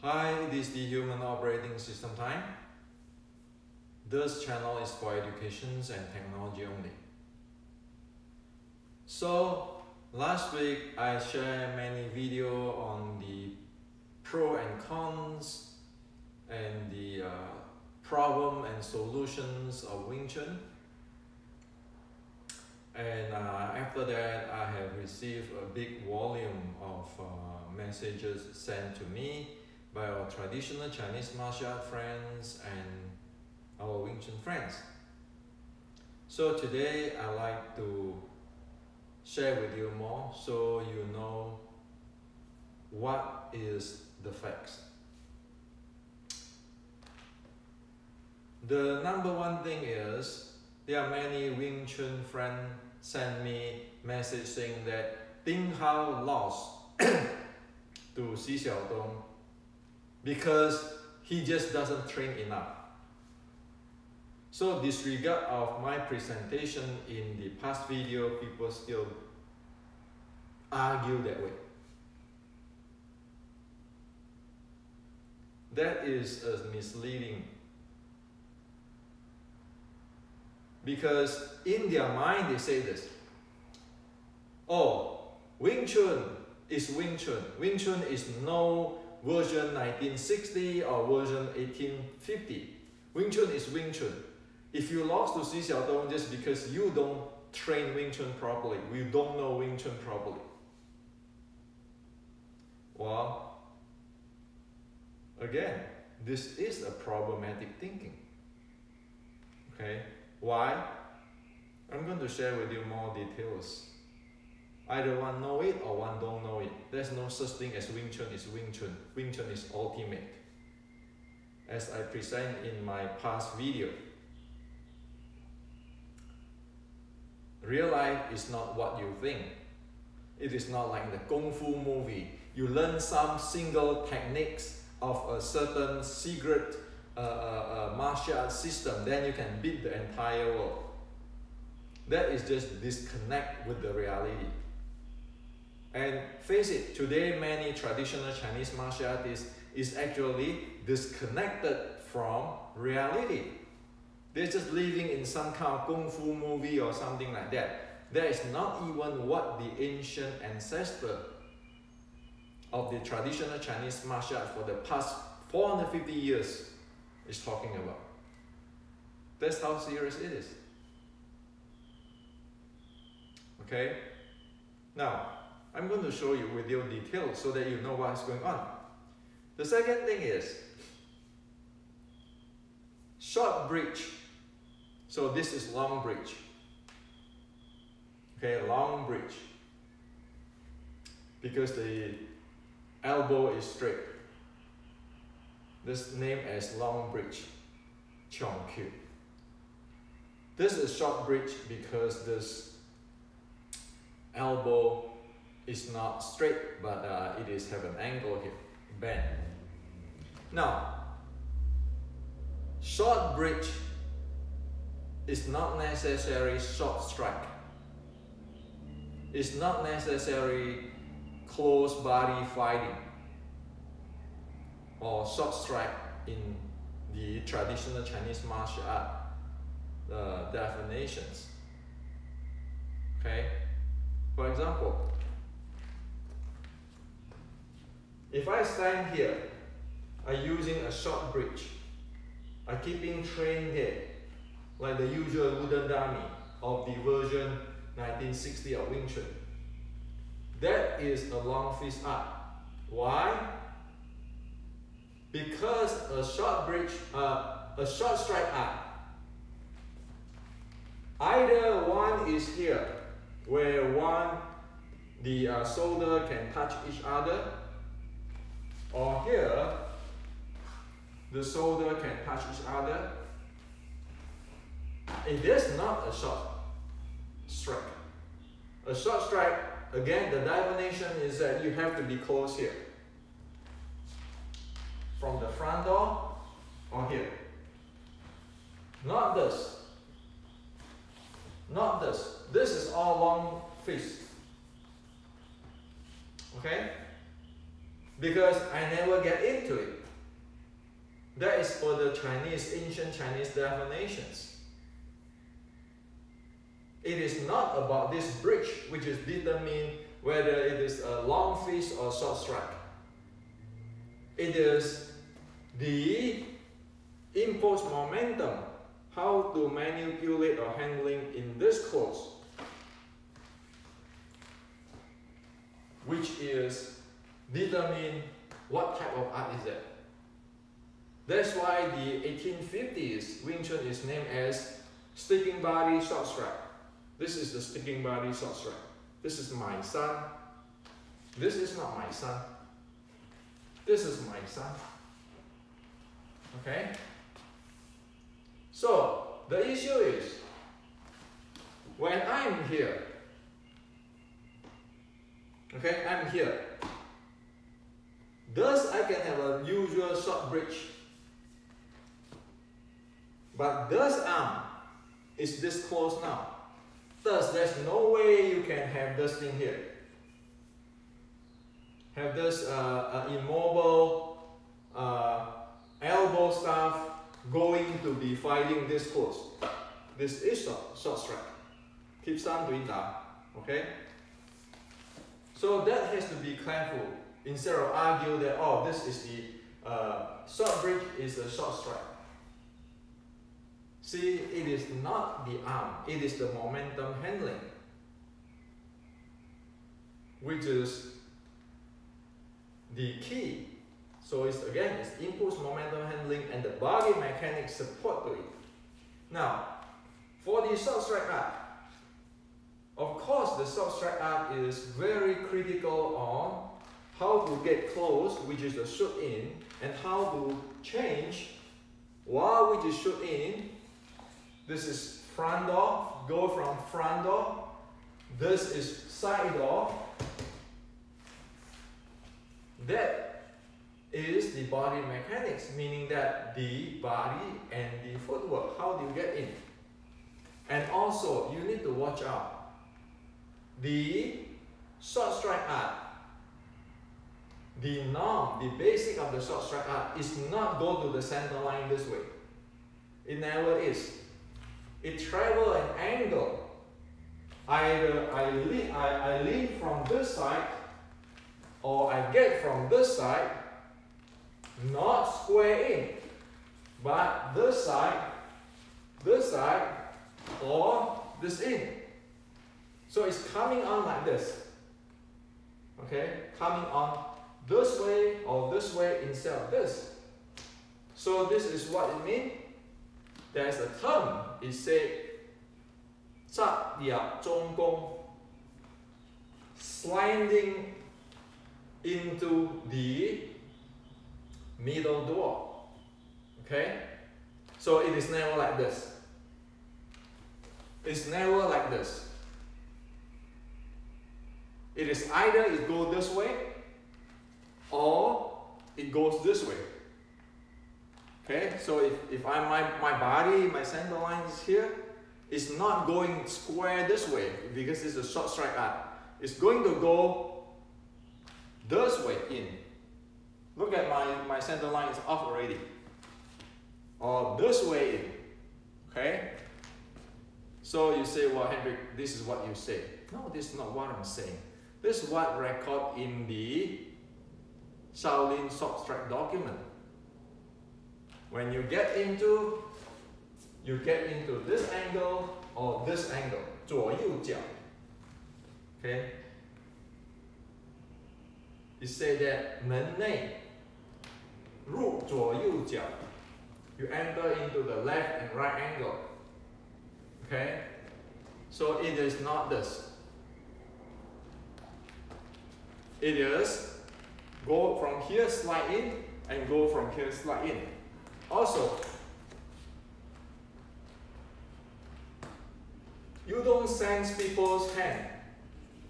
Hi, this is the Human Operating System time. This channel is for education and technology only. So, last week I shared many videos on the pros and cons and the problem and solutions of Wing Chun. And after that, I have received a big volume of messages sent to me by our traditional Chinese martial art friends and our Wing Chun friends. So today I like to share with you more so you know what is the facts. The number one thing is there are many Wing Chun friends send me message saying that Ding Hao lost to Xi Xiaodong because he just doesn't train enough. So disregard of my presentation in the past video, people still argue that way. That is misleading. Because in their mind they say this, oh, Wing Chun is Wing Chun. Wing Chun is no version 1960 or version 1850. Wing Chun is Wing Chun. If you lost to Xi Xiaodong just because you don't train Wing Chun properly, you don't know Wing Chun properly. Well, again, this is a problematic thinking. Okay? Why? I'm going to share with you more details. Either one know it or one don't know it. There's no such thing as Wing Chun is Wing Chun. Wing Chun is ultimate. As I present in my past video. Real life is not what you think. It is not like the Kung Fu movie. You learn some single techniques of a certain secret martial art system, then you can beat the entire world. That is just disconnect with the reality. And face it, today many traditional Chinese martial artists is actually disconnected from reality. They're just living in some kind of Kung Fu movie or something like that. That is not even what the ancient ancestor of the traditional Chinese martial art for the past 450 years is talking about. That's how serious it is. Okay? Now, I'm going to show you with your details so that you know what's going on. The second thing is short bridge. So this is long bridge. Okay, long bridge. Because the elbow is straight. This name as long bridge, Chong Q. This is short bridge because this elbow is not straight, but it is have an angle here, bend. Now, short bridge is not necessary short strike. It's not necessary close body fighting or short strike in the traditional Chinese martial art definitions. Okay? For example, if I stand here, I'm using a short bridge. I'm keeping trained here, like the usual wooden dummy of the version 1960 of Wing Chun. That is a long fist up. Why? Because a short bridge, a short strike up, either one is here, where the shoulder can touch each other, or here, the shoulder can touch each other. It is not a short strike. A short strike, again, the definition is that you have to be close here. From the front door or here. Not this. Not this. This is all long fist. Okay? because I never get into it. That is for the Chinese, ancient Chinese definitions. It is not about this bridge, which is determined whether it is a long fist or short strike. It is the impulse momentum, how to manipulate or handling in this course, which is determine what type of art is it. That's why the 1850s Wing Chun is named as sticking body short strike. This is the sticking body short strike. This is my son. This is not my son. This is my son. Okay? So, the issue is, when I'm here, okay, I'm here, thus I can have a usual short bridge, but this arm is this close now. Thus, there's no way you can have this thing here. Have this immobile elbow staff going to be fighting this close. This is short strike. Keep on doing that. Okay? So that has to be careful. Instead of argue that, oh, this is the short bridge is a short strike. See, it is not the arm, it is the momentum handling, which is the key. So it's impulse momentum handling and the body mechanics support to it. Now, for the short strike art, of course the short strike art is very critical on how to get close, which is the shoot in, and how to change while which is shoot in. This is front door, go from front door. This is side door. That is the body mechanics, meaning that the body and the footwork, how do you get in? And also, you need to watch out. The short strike art, the norm, the basic of the short strike art is not go to the center line this way. It never is. It travels an angle. Either I lean from this side, or I get from this side, not square in, but this side, or this in. So it's coming on like this. Okay, coming on this way or this way instead of this. So this is what it means. There's a term, it said, 扎入中宫, sliding into the middle door. Okay? So it is never like this. It's never like this. It is either it goes this way or it goes this way. Okay, so if my body, my center line is here, it's not going square this way because it's a short strike art. It's going to go this way in. Look at my center line is off already. Or this way in. Okay? So you say, well, Hendrik, this is what you say. No, this is not what I'm saying. This is what record in the Shaolin short strike document. When you get into this angle or this angle, 左右脚. Okay? It say that 门内入左右脚. You enter into the left and right angle. Okay? So it is not this. It is go from here, slide in, and go from here, slide in. Also, you don't sense people's hand.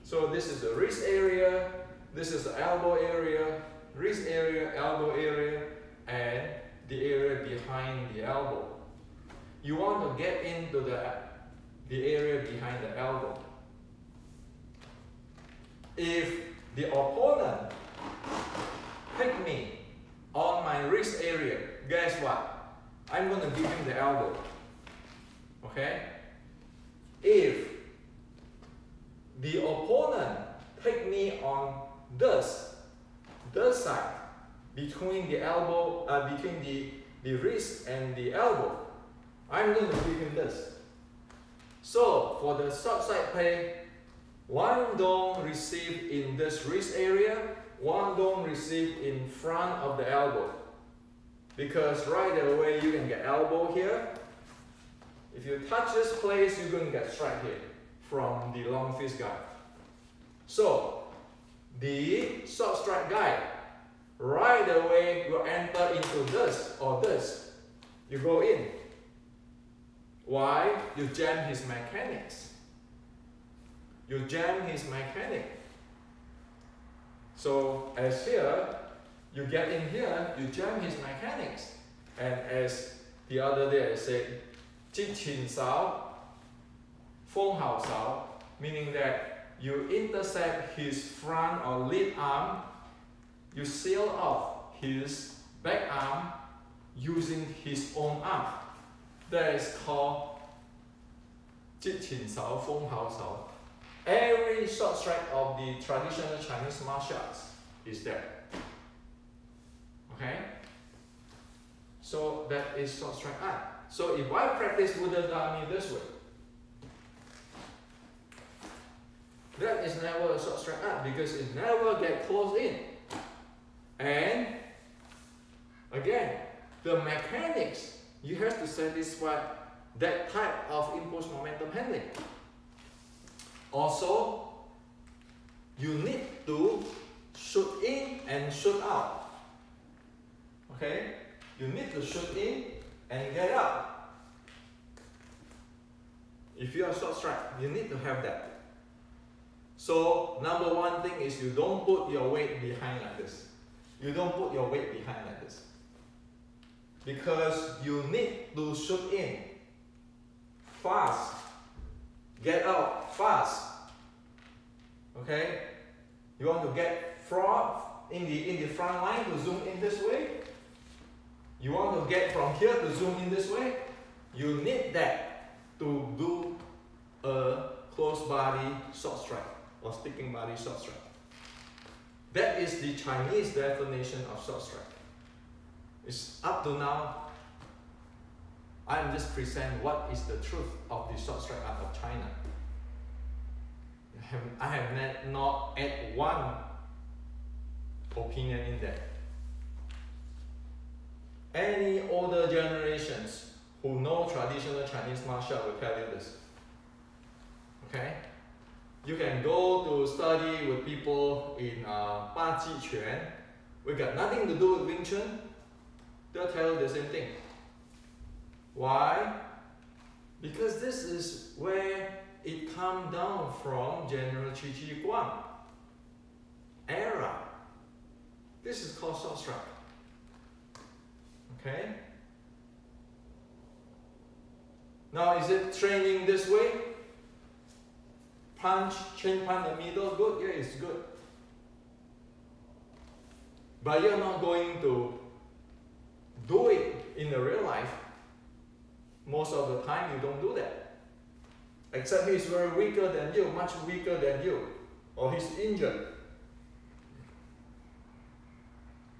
So this is the wrist area, this is the elbow area, wrist area, elbow area, and the area behind the elbow. You want to get into the area behind the elbow. If the opponent pick me on my wrist area, guess what? I'm going to give him the elbow. Okay? If the opponent take me on this side, between the elbow, between the wrist and the elbow, I'm going to give him this. So for the short side play, one don't receive in this wrist area, one don't receive in front of the elbow. Because right away you can get elbow here. If you touch this place, you're going to get strike here from the long fist guy. So the short strike guy right away will enter into this or this. You go in. Why? You jam his mechanics. You jam his mechanic. So as here, you get in here, you jam his mechanics. And as the other day I said, 接前手, 封後手, meaning that you intercept his front or lead arm, you seal off his back arm using his own arm. That is called 接前手,封後手. Every short strike of the traditional Chinese martial arts is there. Okay? So that is short strike art. So if I practice Budadami this way, that is never a short strike art because it never get close in. And again, the mechanics, you have to satisfy that type of impulse momentum handling. Also, you need to shoot in and shoot out. Okay? You need to shoot in and get out. If you are short strike, you need to have that. So, number one thing is you don't put your weight behind like this. You don't put your weight behind like this. Because you need to shoot in fast. Get out fast. Okay? You want to get from in the front line to zoom in this way. You want to get from here to zoom in this way. You need that to do a close body short strike or sticking body short strike. That is the Chinese definition of short strike. It's up to now, I'm just presenting what is the truth of the short strike art of China. I have not add one opinion in there. Any older generations who know traditional Chinese martial art will tell you this. Okay? You can go to study with people in Ba Ji Quan. We got nothing to do with Wing Chun. They'll tell you the same thing. Why? Because this is where it comes down from General Qi Ji Guang era. This is called short strike. Okay? Now, is it training this way? Punch, chain punch in the middle, good? Yeah, it's good. But you're not going to do it in the real life. Most of the time, you don't do that. Except he's very weaker than you, much weaker than you, or he's injured.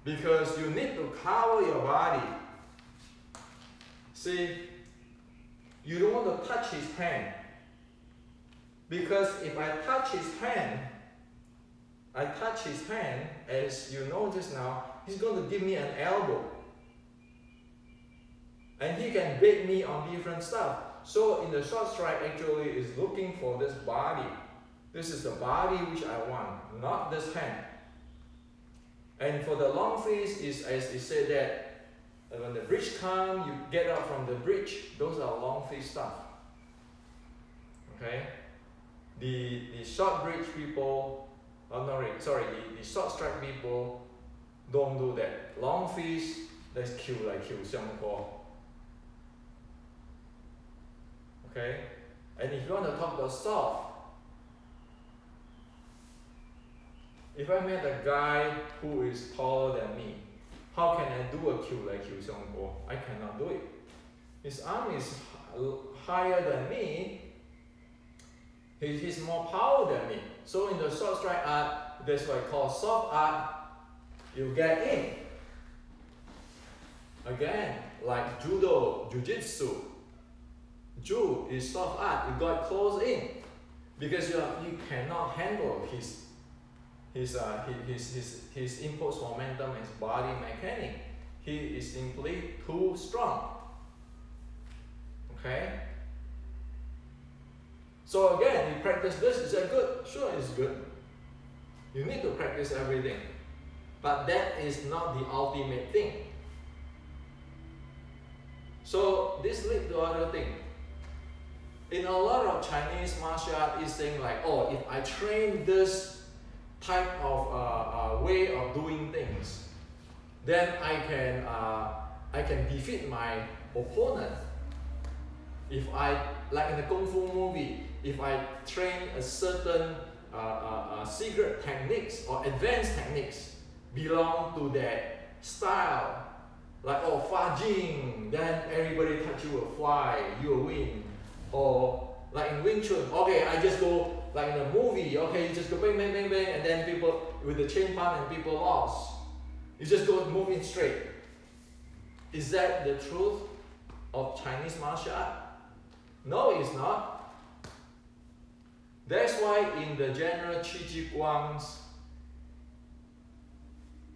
Because you need to cover your body. See, you don't want to touch his hand. Because if I touch his hand, as you notice now, he's going to give me an elbow. And he can bait me on different stuff. So in the short strike actually is looking for this body. This is the body which I want, not this hand. And for the long fist is as it said that when the bridge comes, you get out from the bridge. Those are long fist stuff. Okay? The short bridge people, the short strike people don't do that. Long fist, let's kill like kill Xiangguo. Okay? And if you want to talk about soft, If I met a guy who is taller than me, how can I do a kill like Kiu Xiong Bo? I cannot do it. His arm is higher than me. He's more power than me. So in the short strike art, that's what I call soft art. You get in. Again, like judo, jiu-jitsu. Ju is soft art. You got close in because you cannot handle his impulse momentum, his body mechanic. He is simply too strong. Okay. So again, you practice this. Is that good? Sure, it's good. You need to practice everything, but that is not the ultimate thing. So this leads to other thing. In a lot of Chinese martial art, it's saying like, oh, if I train this type of way of doing things, then I can defeat my opponent. If I, like in the Kung Fu movie, if I train a certain secret techniques or advanced techniques belong to that style, like oh Fa Jing, then everybody touch you will fly, you will win. Or like in Wing Chun, okay, I just go like in a movie, okay, you just go bang, bang, bang, bang, and then people with the chain punch and people lost. You just go moving straight. Is that the truth of Chinese martial art? No, it's not. That's why in the General Qi Ji Guang's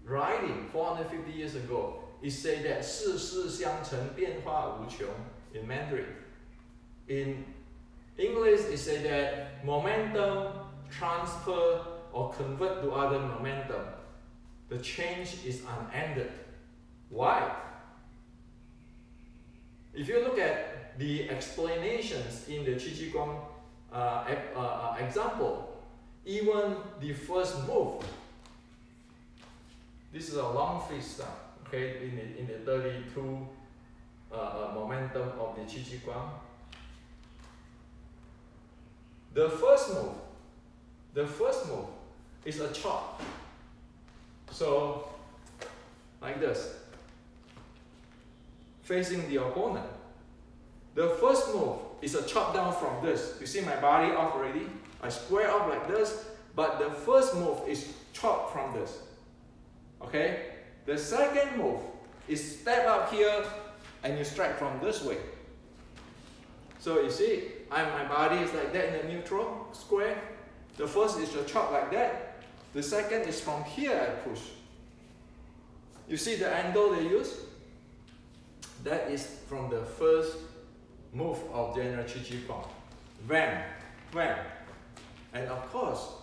writing 450 years ago, it said that 世事相承，变化无穷 in Mandarin. In English, it said that momentum transfer or convert to other momentum. The change is unended. Why? If you look at the explanations in the Qi Ji Guang example, even the first move, this is a long fist style, okay, in the 32 momentum of the Qi Ji Guang. The first move is a chop. So, like this, facing the opponent. The first move is a chop down from this. You see my body off already? I square off like this, but the first move is chop from this. Okay? The second move is step up here and you strike from this way. So you see, my body is like that in the neutral square. The first is a chop like that. The second is from here I push. You see the angle they use? That is from the first move of General Qi Ji Guang. Wham, wham. And of course,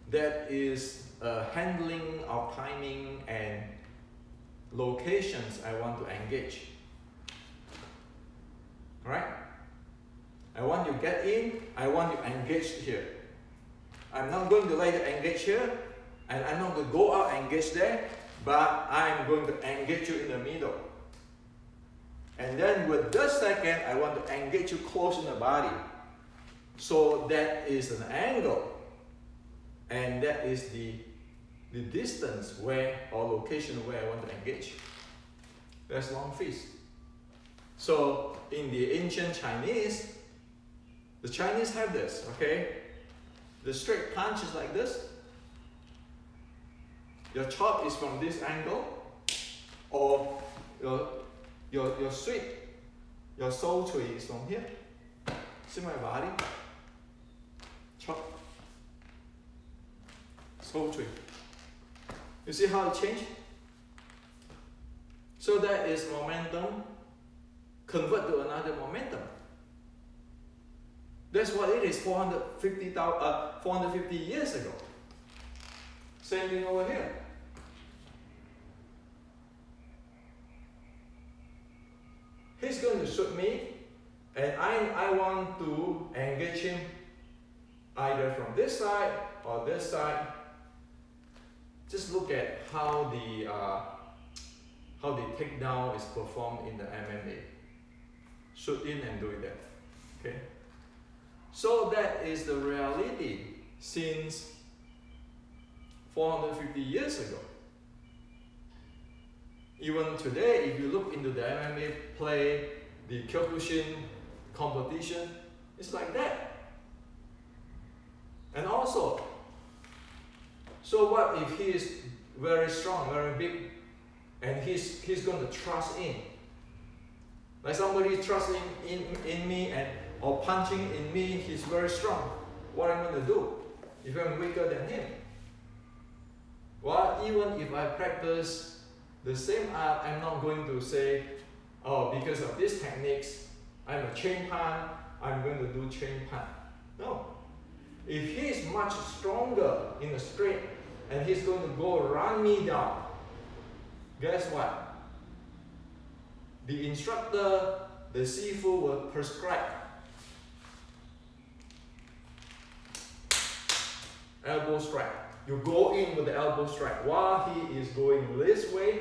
that is a handling of timing and locations I want to engage. Alright? I want you to get in, I want you to engage here. I'm not going to let you engage here, and I'm not going to go out and engage there, but I'm going to engage you in the middle. And then with the second, I want to engage you close in the body. So that is an angle. And that is the distance where, or location where I want to engage. That's long fist. So in the ancient Chinese, the Chinese have this, okay? The straight punch is like this. Your chop is from this angle, or your sweep, your soul tree is from here. See my body? Chop. Soul tree. You see how it changed? So that is momentum convert to another momentum. That's what it is 450 years ago. Same thing over here. He's going to shoot me, and I want to engage him either from this side or this side. Just look at how the takedown is performed in the MMA. Shoot in and do that. Okay. So that is the reality since 450 years ago. Even today, if you look into the MMA play, the Kyokushin competition, it's like that. And also, so what if he is very strong, very big, and he's going to trust in? Like somebody trusting in me or punching in me, he's very strong. What am I going to do if I'm weaker than him? Well, even if I practice the same art, I'm not going to say, oh, because of these techniques, I'm a chain pan, I'm going to do chain pan. No. If he is much stronger in the straight and he's going to go run me down, guess what? The instructor, the Sifu will prescribe elbow strike. You go in with the elbow strike. While he is going this way,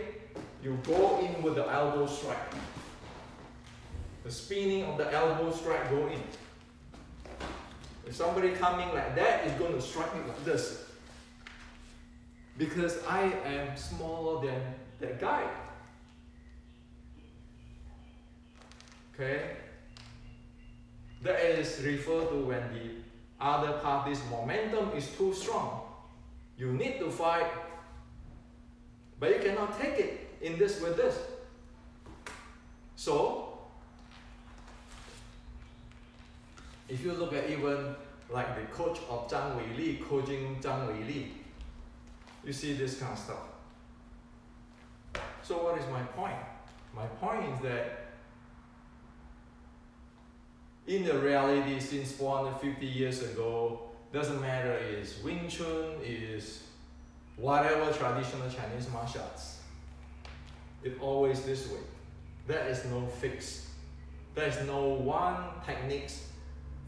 you go in with the elbow strike. The spinning of the elbow strike go in. If somebody coming like that is going to strike me like this, because I am smaller than that guy. Okay? That is referred to when the other party's momentum is too strong. You need to fight, but you cannot take it in this with this. So, if you look at even like the coach of Zhang Weili coaching Zhang Weili, you see this kind of stuff. So what is my point? My point is that in the reality, since 450 years ago, doesn't matter is Wing Chun, is whatever traditional Chinese martial arts. It's always this way. There is no fix. There is no one technique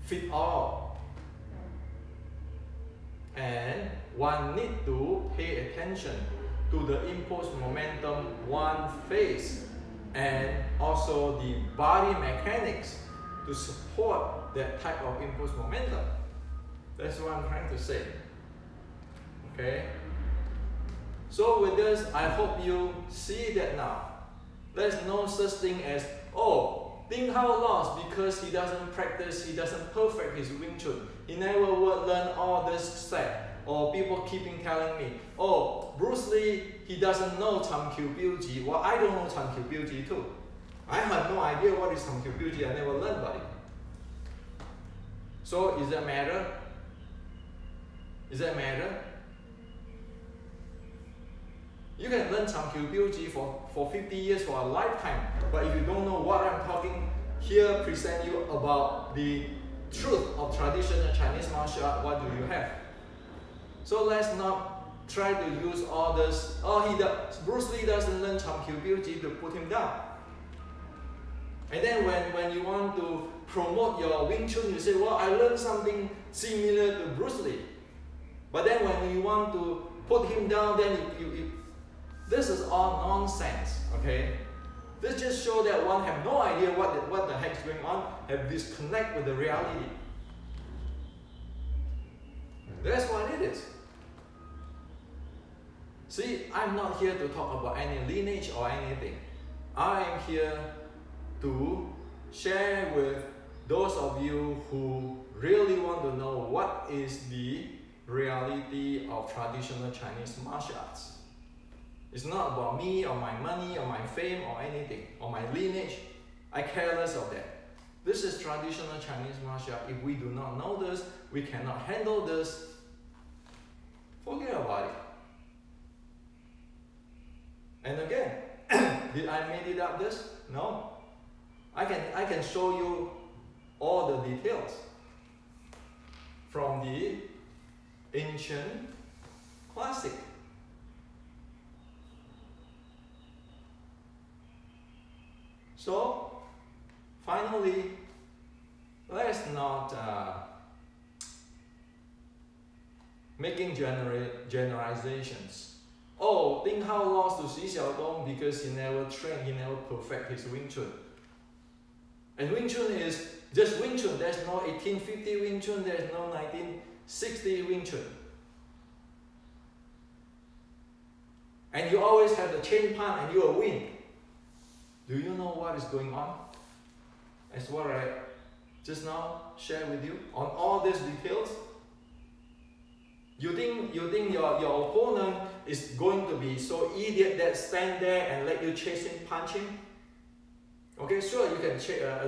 fit all. And one need to pay attention to the impulse momentum one face and also the body mechanics to support that type of impulse momentum. That's what I'm trying to say. Okay? So with this, I hope you see that now. There's no such thing as, oh, Ding Hao lost because he doesn't practice, he doesn't perfect his Wing Chun. He never will learn all this set. Or people keeping telling me, oh, Bruce Lee, he doesn't know Chang Qiu Biu Ji. Well, I don't know Chang Qiu Biu Ji too. I have no idea what is Chang Qiu Biu Ji. I never learned about it. So, does that matter? Does that matter? You can learn Chang Qiu Biu Ji for 50 years, for a lifetime. But if you don't know what I'm talking here, present you about the truth of traditional Chinese martial art, what do you have? So let's not try to use all this, oh, Bruce Lee doesn't learn Chang Qiu Biu Ji to put him down. And then when you want to promote your Wing Chun, you say, well, I learned something similar to Bruce Lee. But then when you want to put him down, then this is all nonsense, okay? This just shows that one have no idea what the heck is going on, have disconnect with the reality. That's what it is. See, I'm not here to talk about any lineage or anything. I am here to share with those of you who really want to know what is the reality of traditional Chinese martial arts. It's not about me or my money or my fame or anything, or my lineage. I care less of that. This is traditional Chinese martial art. If we do not know this, we cannot handle this, forget about it. And again, did I made it up this? No. I can show you all the details from the ancient classic. So, finally, let's not making generalizations. Oh, Ding Hao lost to Xi Xiaodong because he never trained, he never perfect his Wing Chun. And Wing Chun is just Wing Chun. There's no 1850 Wing Chun, there's no 1960 Wing Chun. and you always have the chain punch and you will win. Do you know what is going on? As what I just now shared with you on all these details. You think your opponent is going to be so idiot that stand there and let you chase him, punch him? Okay, sure, you can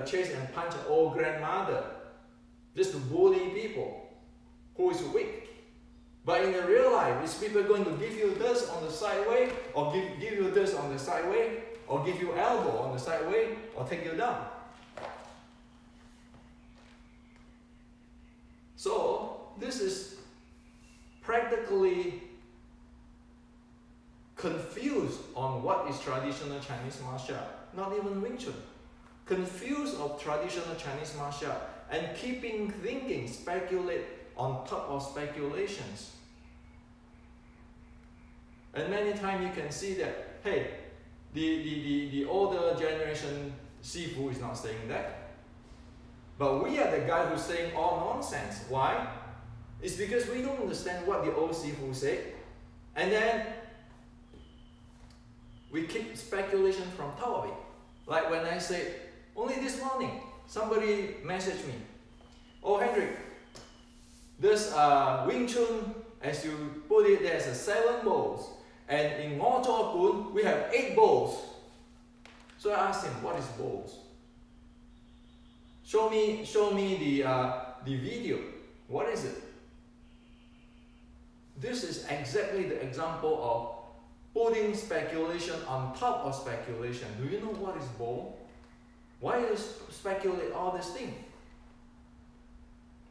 chase and punch an old grandmother just to bully people who is weak. But in the real life, is people going to give you this on the sideway, or give you this on the sideway, or give you elbow on the sideway, or take you down? So this is practically confused on what is traditional Chinese martial art, not even Wing Chun. Confused of traditional Chinese martial art and keeping thinking, speculate on top of speculations. And many times you can see that, hey, the older generation Sifu is not saying that. But we are the guy who's saying all nonsense. Why? It's because we don't understand what the old Sifu said. And then we keep speculation from top of it. Like when I say, only this morning, somebody messaged me, oh Hendrik, this Wing Chun, as you put it, there's 7 bowls. And in Ngo Zhuo Gun, we have 8 bowls. So I asked him, what is bowls? Show me the video. What is it? This is exactly the example of putting speculation on top of speculation. Do you know what is bowl? Why you speculate all this thing?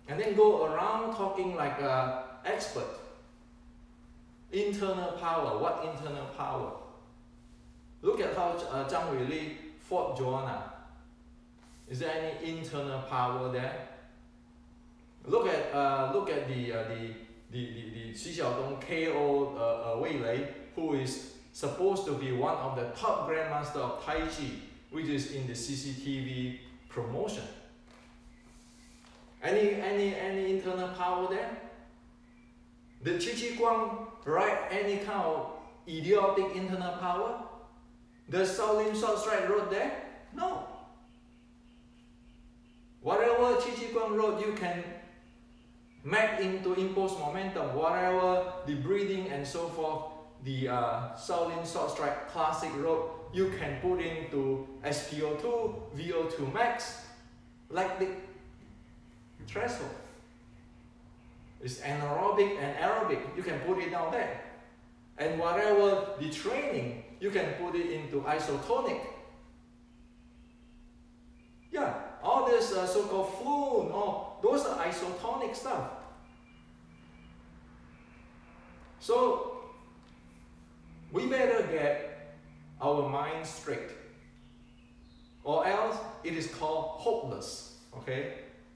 And then go around talking like an expert. Internal power. What internal power? Look at how Zhang Weili fought Joanna. Is there any internal power there? Look at the Xi Xiaodong KO Wei Lei, who is supposed to be one of the top grandmaster of Tai Chi, which is in the CCTV promotion. Any internal power there? Did Qi Qi Guang write any kind of idiotic internal power? Does Shaolin Short Strike wrote there? No. Whatever Qi Qi Guang wrote, you can make into impulse momentum. Whatever the breathing and so forth, the Shaolin Short Strike Classic wrote, you can put into SPO2, VO2 max, like the threshold. It's anaerobic and aerobic. You can put it down there. And whatever the training, you can put it into isotonic. Yeah, all this so-called fluid, those are isotonic stuff. So we better get our mind straight, or else it is called hopeless. Okay,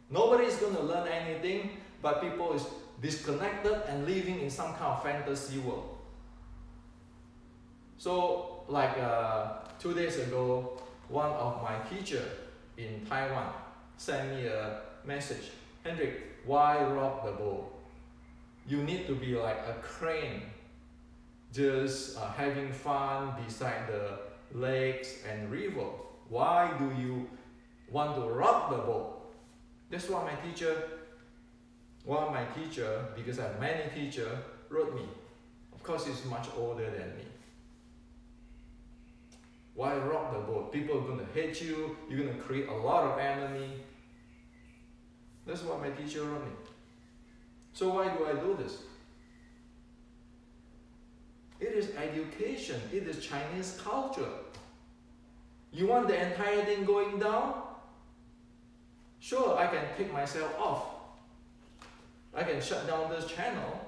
nobody is going to learn anything, but people is disconnected and living in some kind of fantasy world. So like 2 days ago, one of my teachers in Taiwan sent me a message. Hendrik, why rock the boat? You need to be like a crane, just having fun beside the lakes and river. Why do you want to rock the boat? That's what one of my teacher, because I have many teachers, wrote me. Of course, he's much older than me. Why rock the boat? People are going to hate you. You're going to create a lot of enemy. That's what my teacher wrote me. So why do I do this? It is education. It is Chinese culture. You want the entire thing going down? Sure, I can take myself off. I can shut down this channel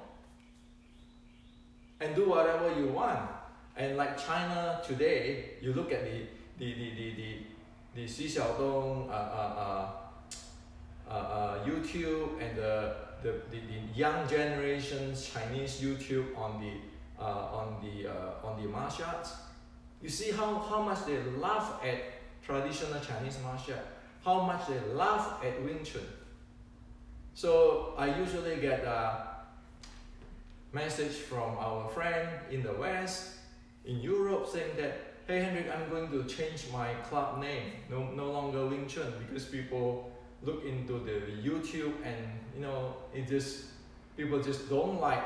and do whatever you want. And like China today, you look at the Xi Xiaodong YouTube and the young generation's Chinese YouTube on the martial arts. You see how much they laugh at traditional Chinese martial art, how much they laugh at Wing Chun. So I usually get a message from our friend in the West. in Europe saying that, hey Hendrik, I'm going to change my club name, no longer Wing Chun, because people look into the YouTube and people just don't like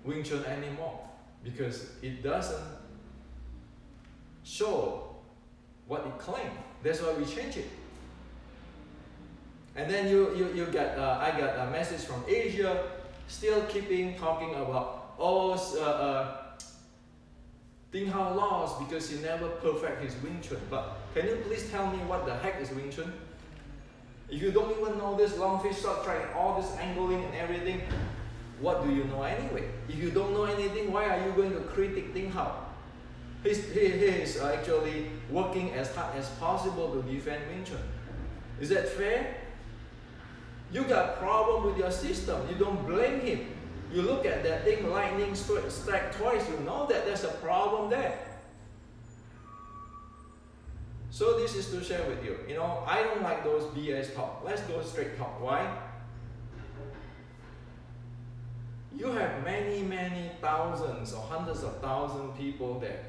Wing Chun anymore because it doesn't show what it claims. That's why we change it. And then I got a message from Asia, still talking about Ding Hao lost because he never perfect his Wing Chun. But can you please tell me what the heck is Wing Chun? If you don't even know this long fish shot track, all this angling and everything, what do you know anyway? If you don't know anything, why are you going to critique Ding Hao? He is actually working as hard as possible to defend Wing Chun. Is that fair? You got problem with your system. You don't blame him. You look at that thing, lightning strike twice, you know that there's a problem there. So this is to share with you. I don't like those BS talk. Let's go straight talk. Why? You have many thousands or hundreds of thousands people there.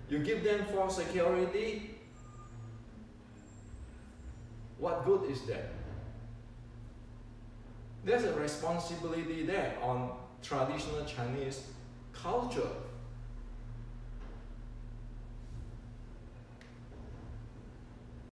You give them false security. What good is that? There's a responsibility there on traditional Chinese culture.